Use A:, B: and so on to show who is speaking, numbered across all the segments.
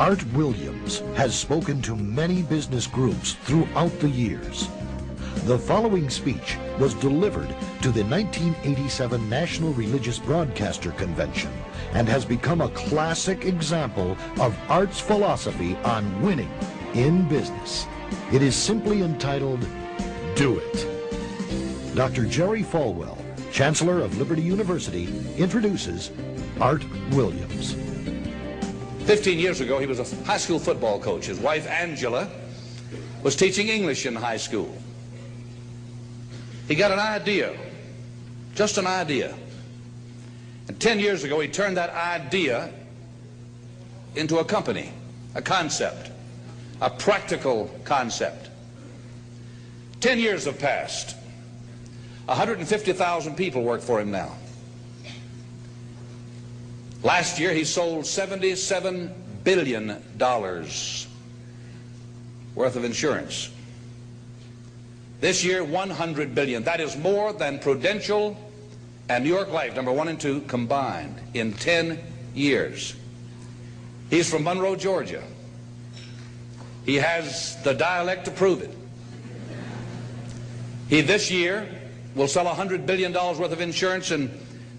A: Art Williams has spoken to many business groups throughout the years. The following speech was delivered to the 1987 National Religious Broadcaster Convention and has become a classic example of Art's philosophy on winning in business. It is simply entitled, Do It. Dr. Jerry Falwell, Chancellor of Liberty University, introduces Art Williams.
B: 15 years ago, he was a high school football coach. His wife, Angela, was teaching English in high school. He got an idea, just an idea. And 10 years ago, he turned that idea into a company, a concept, a practical concept. 10 years have passed. 150,000 people work for him now. Last year, he sold $77 billion worth of insurance. This year, $100 billion. That is more than Prudential and New York Life, number 1 and 2, combined in 10 years. He's from Monroe, Georgia. He has the dialect to prove it. He this year will sell $100 billion worth of insurance and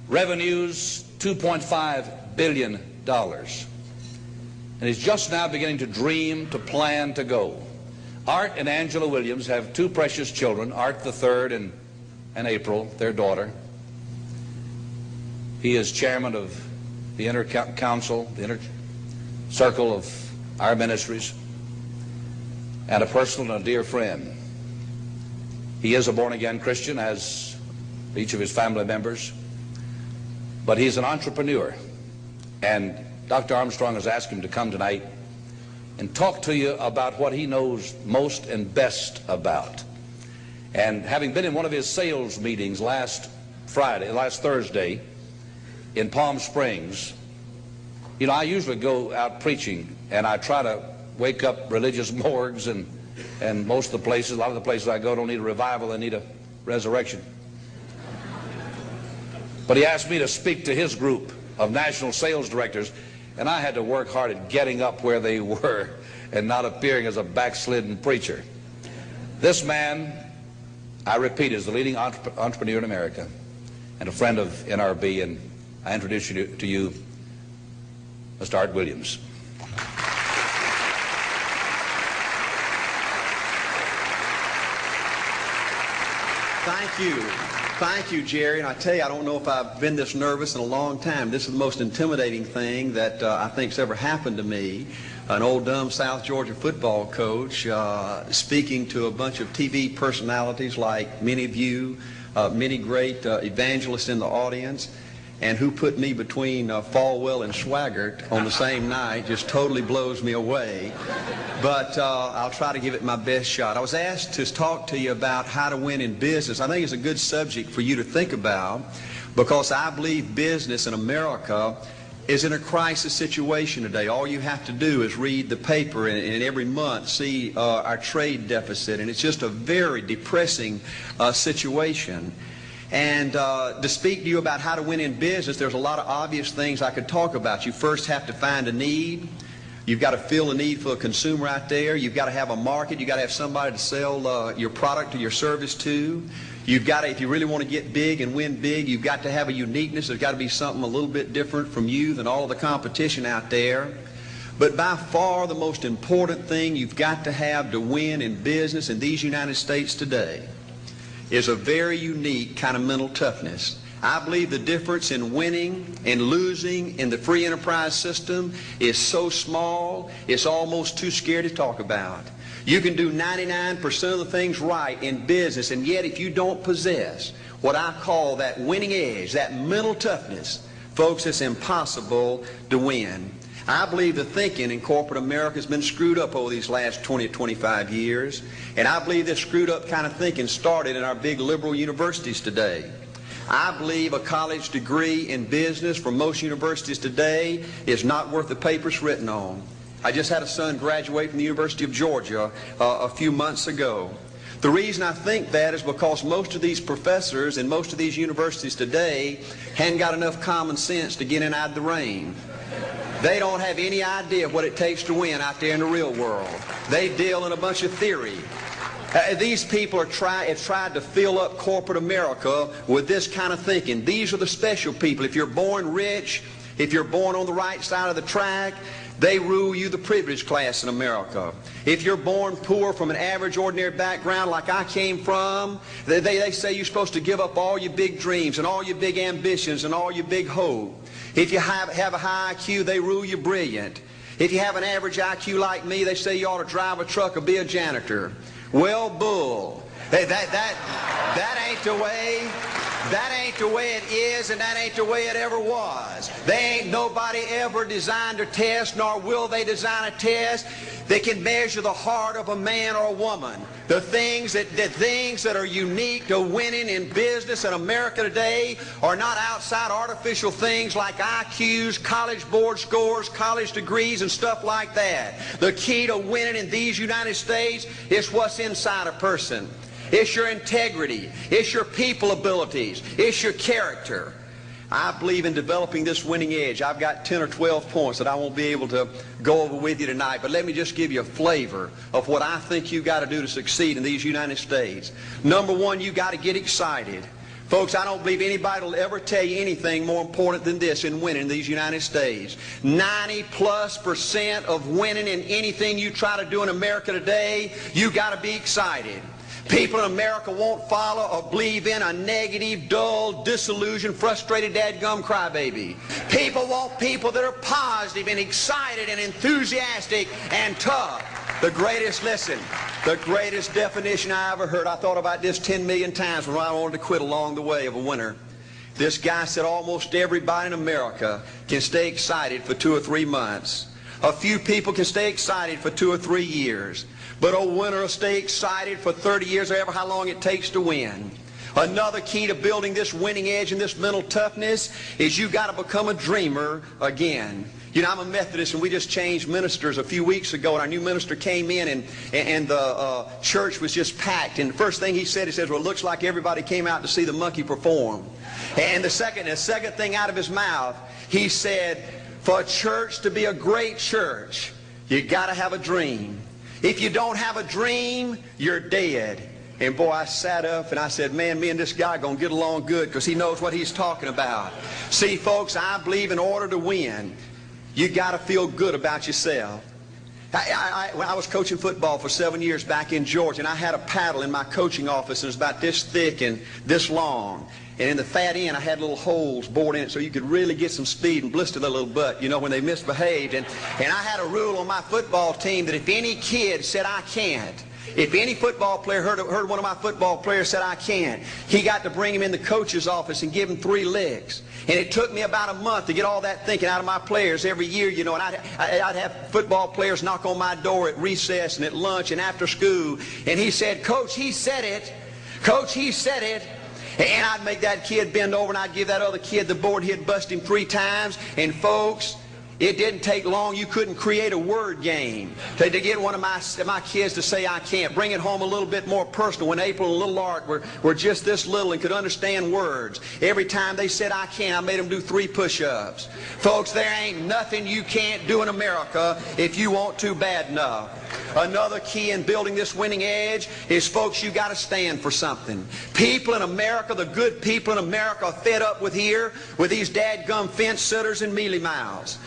B: revenues $2.5 billion. And he's just now beginning to dream, to plan, to go. Art and Angela Williams have 2 precious children, Art the third and April, their daughter. He is chairman of the inner council, the inner circle of our ministries, and a personal and a dear friend. He is a born-again Christian, as each of his family members, but he's an entrepreneur. And Dr. Armstrong has asked him to come tonight and talk to you about what he knows most and best about. And having been in one of his sales meetings last Thursday in Palm Springs, you know, I usually go out preaching and I try to wake up religious morgues, and most of the places, a lot of the places I go don't need a revival, they need a resurrection. But he asked me to speak to his group of national sales directors, and I had to work hard at getting up where they were and not appearing as a backslidden preacher. This man, I repeat, is the leading entrepreneur in America and a friend of NRB, and I introduce you to you, Mr. Art Williams.
C: Thank you. Thank you, Jerry. And I tell you, I don't know if I've been this nervous in a long time. This is the most intimidating thing that I think's ever happened to me. An old dumb South Georgia football coach speaking to a bunch of TV personalities like many of you, many great evangelists in the audience, and who put me between Falwell and Swaggart on the same night just totally blows me away. But I'll try to give it my best shot. I was asked to talk to you about how to win in business. I think it's a good subject for you to think about, because I believe business in America is in a crisis situation today. All you have to do is read the paper and every month see our trade deficit, and it's just a very depressing situation. And to speak to you about how to win in business, there's a lot of obvious things I could talk about. You first have to find a need. You've got to fill a need for a consumer out there. You've got to have a market. You've got to have somebody to sell your product or your service to. You've got to, if you really want to get big and win big, you've got to have a uniqueness. There's got to be something a little bit different from you than all of the competition out there. But by far the most important thing you've got to have to win in business in these United States today is a very unique kind of mental toughness. I believe the difference in winning and losing in the free enterprise system is so small, it's almost too scary to talk about. You can do 99% of the things right in business, and yet if you don't possess what I call that winning edge, that mental toughness, folks, it's impossible to win. I believe the thinking in corporate America has been screwed up over these last 20 or 25 years, and I believe this screwed up kind of thinking started in our big liberal universities today. I believe a college degree in business from most universities today is not worth the paper it's written on. I just had a son graduate from the University of Georgia a few months ago. The reason I think that is because most of these professors in most of these universities today hadn't got enough common sense to get in out of the rain. They don't have any idea what it takes to win out there in the real world. They deal in a bunch of theory. These people have tried to fill up corporate America with this kind of thinking. These are the special people. If you're born rich, if you're born on the right side of the track, they rule you, the privileged class in America. If you're born poor from an average, ordinary background like I came from, they say you're supposed to give up all your big dreams and all your big ambitions and all your big hope. If you have a high IQ, they rule you brilliant. If you have an average IQ like me, they say you ought to drive a truck or be a janitor. Well, bull. Hey, that ain't the way. That ain't the way it is, and that ain't the way it ever was. They ain't nobody ever designed a test, nor will they design a test that can measure the heart of a man or a woman. The things that are unique to winning in business in America today are not outside artificial things like IQs, college board scores, college degrees, and stuff like that. The key to winning in these United States is what's inside a person. It's your integrity. It's your people abilities. It's your character. I believe in developing this winning edge. I've got 10 or 12 points that I won't be able to go over with you tonight, but let me just give you a flavor of what I think you've got to do to succeed in these United States. Number one, you've got to get excited. Folks, I don't believe anybody will ever tell you anything more important than this in winning in these United States. 90+% of winning in anything you try to do in America today, you've got to be excited. People in America won't follow or believe in a negative, dull, disillusioned, frustrated, dadgum crybaby. People want people that are positive and excited and enthusiastic and tough. The greatest definition I ever heard, I thought about this 10 million times when I wanted to quit along the way of a winner. This guy said almost everybody in America can stay excited for 2 or 3 months. A few people can stay excited for 2 or 3 years. But a winner will stay excited for 30 years or ever how long it takes to win. Another key to building this winning edge and this mental toughness is you got to become a dreamer again. You know, I'm a Methodist, and we just changed ministers a few weeks ago, and our new minister came in, and the church was just packed. And the first thing he said, well, it looks like everybody came out to see the monkey perform. And the second thing out of his mouth, he said, for a church to be a great church, you got to have a dream. If you don't have a dream, you're dead. And boy, I sat up and I said, man, me and this guy are going to get along good because he knows what he's talking about. See, folks, I believe in order to win, you got to feel good about yourself. When I was coaching football for 7 years back in Georgia, and I had a paddle in my coaching office, and it was about this thick and this long. And in the fat end, I had little holes bored in it so you could really get some speed and blister their little butt, you know, when they misbehaved. And I had a rule on my football team that if any kid said, I can't, if any football player heard one of my football players said, I can't, he got to bring him in the coach's office and give him 3 licks. And it took me about a month to get all that thinking out of my players every year, you know, and I'd have football players knock on my door at recess and at lunch and after school. And he said, Coach, he said it. Coach, he said it. And I'd make that kid bend over, and I'd give that other kid the board. He'd bust him 3 times. And folks, it didn't take long. You couldn't create a word game to get one of my kids to say, I can't. Bring it home a little bit more personal. When April and little Art were just this little and could understand words, every time they said, I can't, I made them do 3 push-ups. Folks, there ain't nothing you can't do in America if you want to bad enough. Another key in building this winning edge is, folks, you got to stand for something. People in America, the good people in America, are fed up with these dadgum fence sitters and mealy mouths.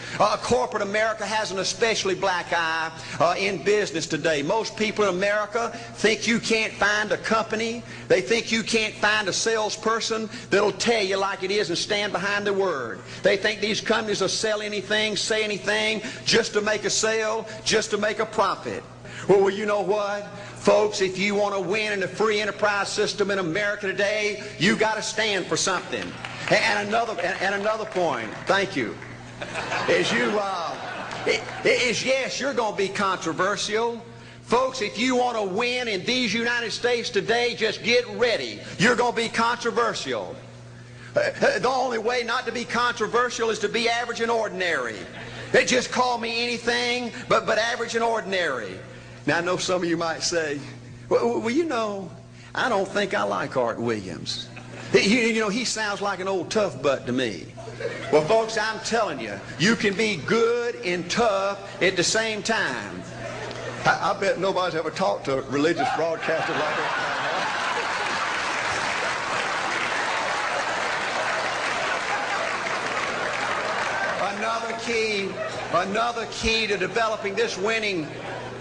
C: Corporate America has an especially black eye in business today. Most people in America think you can't find a company. They think you can't find a salesperson that'll tell you like it is and stand behind their word. They think these companies will sell anything, say anything, just to make a sale, just to make a profit. Well, you know what? Folks, if you want to win in the free enterprise system in America today, you got to stand for something. And another point, thank you, is yes, you're going to be controversial. Folks, if you want to win in these United States today, just get ready. You're going to be controversial. The only way not to be controversial is to be average and ordinary. They just call me anything but average and ordinary. Now, I know some of you might say, well, you know, I don't think I like Art Williams. You know, he sounds like an old tough butt to me. Well, folks, I'm telling you, you can be good and tough at the same time. I bet nobody's ever talked to religious broadcasters like that. Another key to developing this winning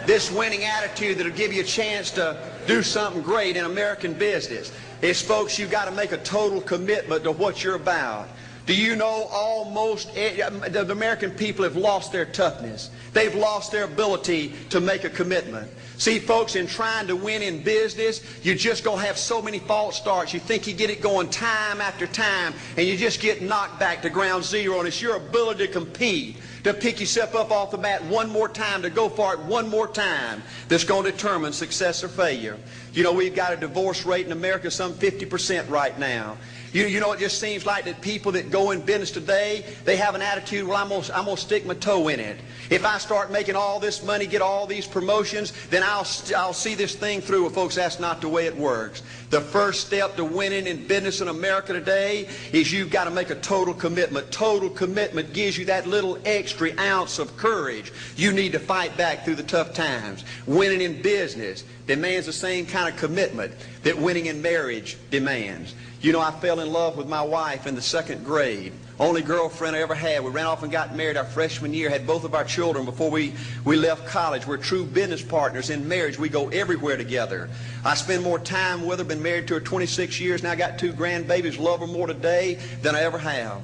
C: attitude that'll give you a chance to do something great in American business is, folks, you've got to make a total commitment to what you're about. Do you know the American people have lost their toughness? They've lost their ability to make a commitment. See, folks, in trying to win in business, you're just going to have so many false starts. You think you get it going time after time, and you just get knocked back to ground zero, and it's your ability to compete, to pick yourself up off the mat one more time, to go for it one more time, that's going to determine success or failure. You know, we've got a divorce rate in America some 50% right now. You know, it just seems like that people that go in business today, they have an attitude, well, I'm gonna stick my toe in it. If I start making all this money, get all these promotions, then I'll see this thing through. Well, folks, that's not the way it works. The first step to winning in business in America today is you've got to make a total commitment. Total commitment gives you that little extra ounce of courage you need to fight back through the tough times. Winning in business demands the same kind of commitment that winning in marriage demands. You know, I fell in love with my wife in the 2nd grade. Only girlfriend I ever had. We ran off and got married our freshman year, had both of our children before we left college. We're true business partners in marriage. We go everywhere together. I spend more time with her, been married to her 26 years, now I got 2 grandbabies, love her more today than I ever have.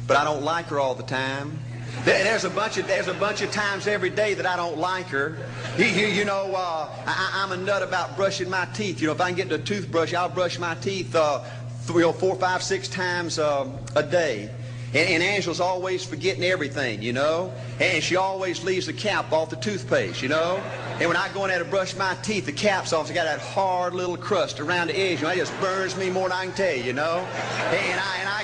C: But I don't like her all the time. There's a bunch of times every day that I don't like her. You know, I'm a nut about brushing my teeth. You know, if I can get the toothbrush, I'll brush my teeth 4, 5, 6 times a day. And Angela's always forgetting everything, you know. And she always leaves the cap off the toothpaste, you know. And when I go in there to brush my teeth, the cap's off. It's got that hard little crust around the edge. You know, it just burns me more than I can tell you, you know. And I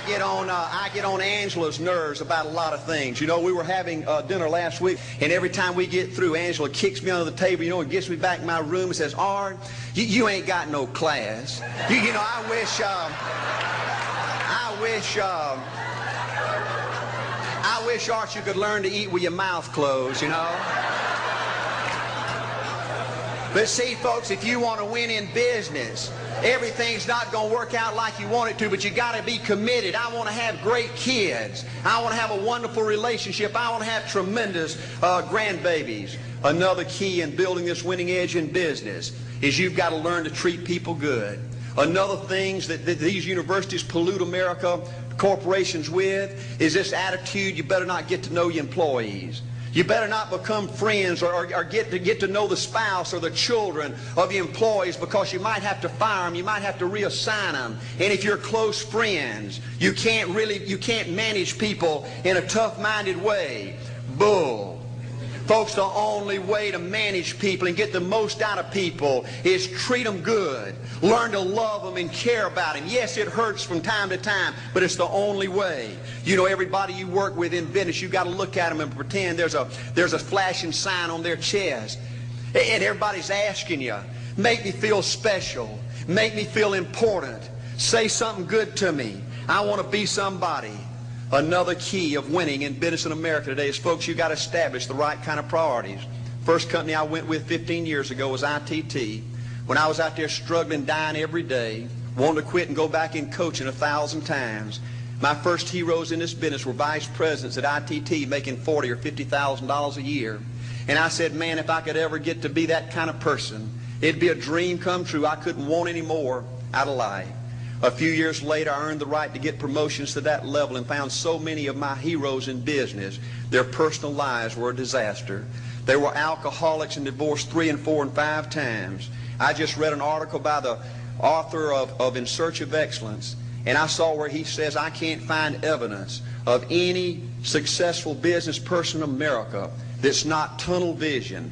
C: get on Angela's nerves about a lot of things. You know, we were having dinner last week, and every time we get through, Angela kicks me under the table, you know, and gets me back in my room and says, "Art, you ain't got no class." You know, I wish, Art, you could learn to eat with your mouth closed, you know. But see, folks, if you want to win in business, everything's not going to work out like you want it to, but you got to be committed. I want to have great kids. I want to have a wonderful relationship. I want to have tremendous grandbabies. Another key in building this winning edge in business is you've got to learn to treat people good. Another thing that these universities pollute America, corporations with, is this attitude, you better not get to know your employees. You better not become friends or get to know the spouse or the children of your employees, because you might have to fire them, you might have to reassign them. And if you're close friends, you can't manage people in a tough-minded way. Bull. Folks, the only way to manage people and get the most out of people is treat them good. Learn to love them and care about them. Yes, it hurts from time to time, but it's the only way. You know, everybody you work with in business, you got to look at them and pretend there's a flashing sign on their chest. And everybody's asking you, make me feel special. Make me feel important. Say something good to me. I want to be somebody. Another key of winning in business in America today is, folks, you've got to establish the right kind of priorities. First company I went with 15 years ago was ITT. When I was out there struggling, dying every day, wanting to quit and go back in coaching 1,000 times, my first heroes in this business were vice presidents at ITT making $40,000 or $50,000 a year. And I said, man, if I could ever get to be that kind of person, it'd be a dream come true. I couldn't want any more out of life. A few years later, I earned the right to get promotions to that level and found so many of my heroes in business, their personal lives were a disaster. They were alcoholics and divorced 3 and 4 and 5 times. I just read an article by the author of In Search of Excellence, and I saw where he says, I can't find evidence of any successful business person in America that's not tunnel vision,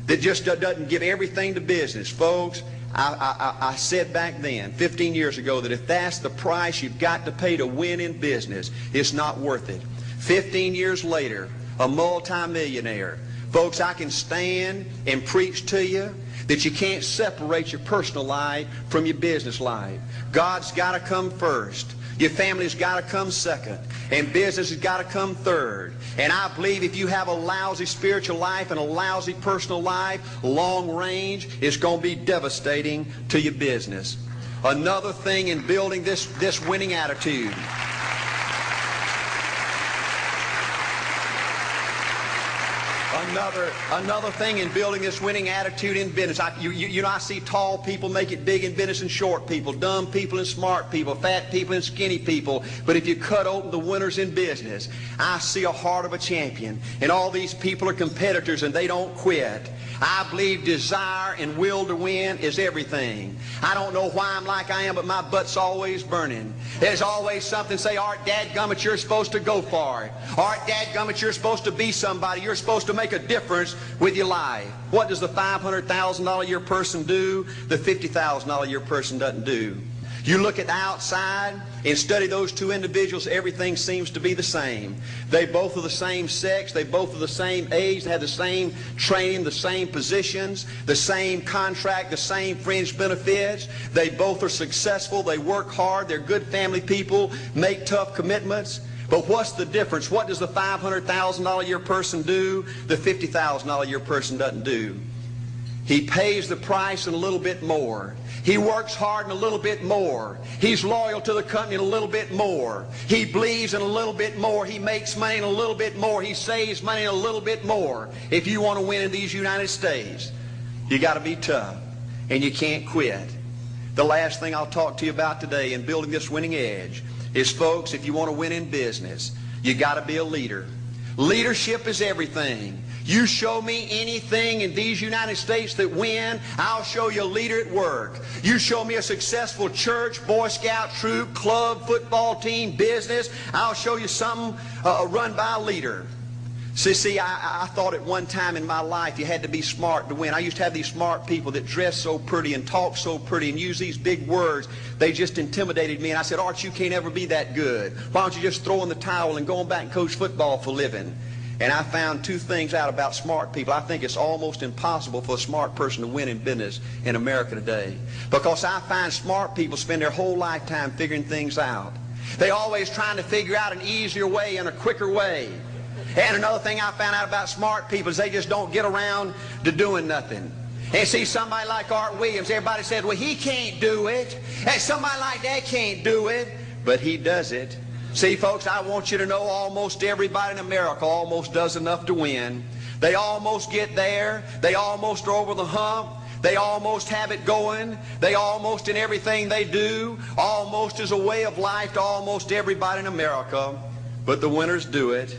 C: that just doesn't give everything to business. Folks, I said back then, 15 years ago, that if that's the price you've got to pay to win in business, it's not worth it. 15 years later, a multimillionaire, Folks, I can stand and preach to you that you can't separate your personal life from your business life. God's got to come first. Your family's got to come second. And business has got to come third. And I believe if you have a lousy spiritual life and a lousy personal life, long range, it's going to be devastating to your business. Another thing in building this winning attitude. Another thing in building this winning attitude in business. I see tall people make it big in business and short people, dumb people and smart people, fat people and skinny people. But if you cut open the winners in business, I see a heart of a champion. And all these people are competitors and they don't quit. I believe desire and will to win is everything. I don't know why I'm like I am, but my butt's always burning. There's always something say, Art, dadgummit, you're supposed to go for it. Art, dadgummit, you're supposed to be somebody. You're supposed to make a difference with your life. What does the $500,000 a year person do? The $50,000 a year person doesn't do. You look at the outside and study those two individuals, everything seems to be the same. They both are the same sex, they both are the same age, they have the same training, the same positions, the same contract, the same fringe benefits. They both are successful, they work hard, they're good family people, make tough commitments. But what's the difference? What does the $500,000 a year person do? The $50,000 a year person doesn't do. He pays the price and a little bit more. He works hard and a little bit more. He's loyal to the company and a little bit more. He believes in a little bit more. He makes money and a little bit more. He saves money and a little bit more. If you want to win in these United States, you got to be tough and you can't quit. The last thing I'll talk to you about today in building this winning edge is, folks, if you want to win in business, you got to be a leader. Leadership is everything. You show me anything in these United States that win, I'll show you a leader at work. You show me a successful church, Boy Scout troop, club, football team, business, I'll show you something run by a leader. See, I thought at one time in my life you had to be smart to win. I used to have these smart people that dress so pretty and talk so pretty and use these big words. They just intimidated me. And I said, Art, you can't ever be that good. Why don't you just throw in the towel and go on back and coach football for a living? And I found two things out about smart people. I think it's almost impossible for a smart person to win in business in America today. Because I find smart people spend their whole lifetime figuring things out. They're always trying to figure out an easier way and a quicker way. And another thing I found out about smart people is they just don't get around to doing nothing. And see, somebody like Art Williams, everybody said, well, he can't do it. And somebody like that can't do it. But he does it. See, folks, I want you to know almost everybody in America almost does enough to win. They almost get there. They almost are over the hump. They almost have it going. They almost, in everything they do, almost is a way of life to almost everybody in America. But the winners do it.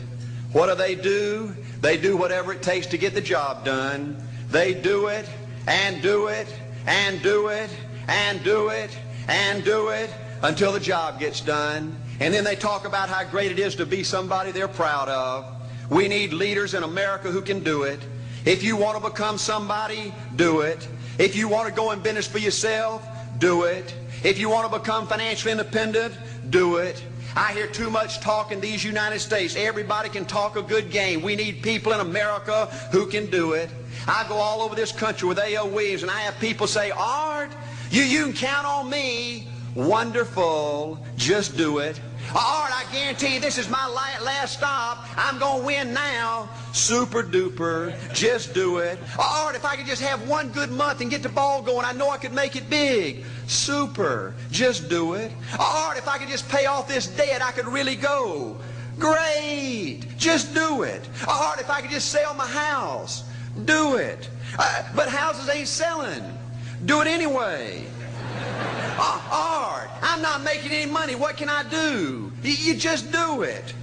C: What do? They do whatever it takes to get the job done. They do it and do it and do it and do it and do it until the job gets done. And then they talk about how great it is to be somebody they're proud of. We need leaders in America who can do it. If you want to become somebody, do it. If you want to go in business for yourself, do it. If you want to become financially independent, do it. I hear too much talk in these United States. Everybody can talk a good game. We need people in America who can do it. I go all over this country with A.L. Williams, and I have people say, Art, you can count on me. Wonderful. Just do it. Art, I guarantee you this is my last stop. I'm going to win now. Super duper. Just do it. Art, if I could just have one good month and get the ball going, I know I could make it big. Super. Just do it. Art, if I could just pay off this debt, I could really go. Great. Just do it. Art, if I could just sell my house. Do it. But houses ain't selling. Do it anyway. Art, I'm not making any money. What can I do? You just do it.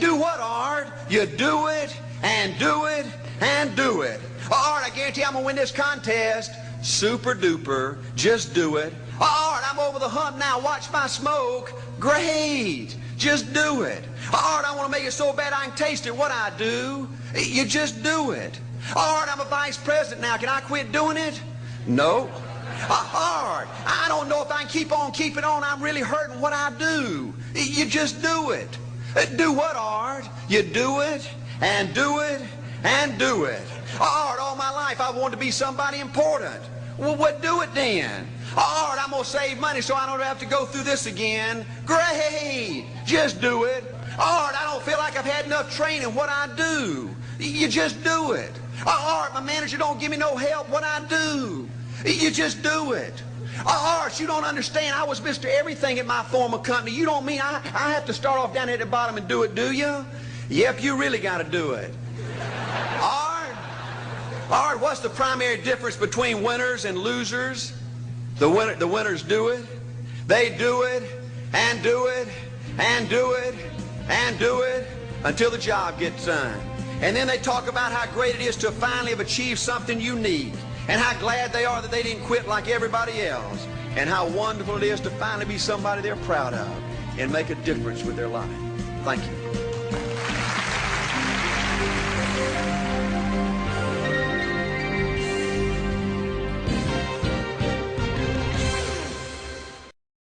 C: Do what, Art? You do it and do it and do it. Art, I guarantee I'm going to win this contest. Super duper. Just do it. Art, I'm over the hump now. Watch my smoke. Great. Just do it. Art, I want to make it so bad I can taste it. What I do? You just do it. Art, I'm a vice president now. Can I quit doing it? No. Art, I don't know if I can keep on keeping on. I'm really hurting. What I do? You just do it. Do what, Art? You do it and do it and do it. Art, all my life I wanted to be somebody important. Well, what do it then? Art, I'm going to save money so I don't have to go through this again. Great. Just do it. Art, I don't feel like I've had enough training. What I do? You just do it. Art, my manager don't give me no help. What I do? You just do it. Art, you don't understand. I was Mr. Everything at my former company. You don't mean I have to start off down at the bottom and do it, do you? Yep, you really got to do it. Art, what's the primary difference between winners and losers? The winners do it. They do it and do it and do it and do it until the job gets done. And then they talk about how great it is to finally have achieved something unique, and how glad they are that they didn't quit like everybody else, and how wonderful it is to finally be somebody they're proud of and make a difference with their life. Thank you.